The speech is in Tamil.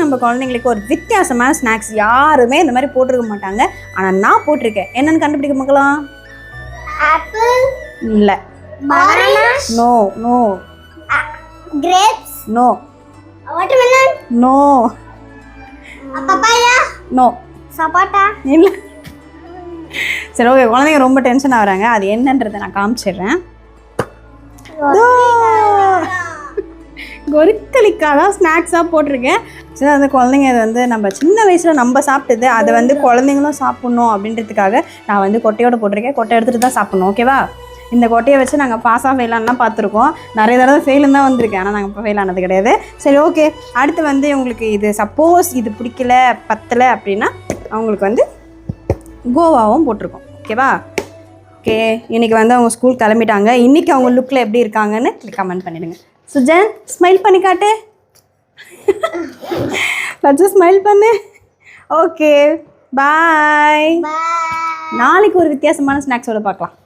நம்ம குழந்தைங்களுக்கு ஒரு வித்தியாசமான ஸ்நாக்ஸ் யாருமே இந்த மாதிரி போட்டிருக்க மாட்டாங்க. ஆனால் நான் போட்டிருக்கேன். என்னன்னு கண்டுபிடிக்க பார்க்கலாம். ஆப்பிள் இல்லை. No no. Grapes no. Watermelon no. Papaya no. சப்போட்டா இல்லை. சரி ஓகே, குழந்தைங்க ரொம்ப டென்ஷன் ஆகுறாங்க. அது என்னன்றதை நான் காமிச்சிடுறேன். கொரிக்கலிக்காய் தான் ஸ்நாக்ஸாக போட்டிருக்கேன். சரி, அந்த குழந்தைங்க அது வந்து நம்ம சின்ன வயசில் நம்ம சாப்பிட்டது அதை வந்து குழந்தைங்களும் சாப்பிட்ணும் அப்படின்றதுக்காக நான் வந்து கொட்டையோடு போட்டிருக்கேன். கொட்டை எடுத்துகிட்டு தான் சாப்பிட்ணும். ஓகேவா? இந்த கொட்டையை வச்சு நாங்கள் பாஸாக ஃபெயிலானலாம் பார்த்துருக்கோம். நிறைய தடவை ஃபெயிலும் தான் வந்திருக்கேன். ஆனால் நாங்கள் இப்போ ஃபெயில் ஆனது கிடையாது. சரி ஓகே, அடுத்து வந்து உங்களுக்கு இது சப்போஸ் இது பிடிக்கல பத்தலை அப்படின்னா அவங்களுக்கு வந்து கோவாவும் போட்டிருக்கோம். ஓகேவா? ஓகே, இன்றைக்கி வந்து அவங்க ஸ்கூல் கிளம்பிட்டாங்க. இன்றைக்கி அவங்க லுக்கில் எப்படி இருக்காங்கன்னு கமெண்ட் பண்ணிடுங்க. சுஜன் ஸ்மைல் பண்ணி காட்டு. கொஞ்சம் ஸ்மைல் பண்ணு. Okay bye. நாளைக்கு ஒரு வித்தியாசமான ஸ்நாக்ஸோடு பார்க்கலாம்.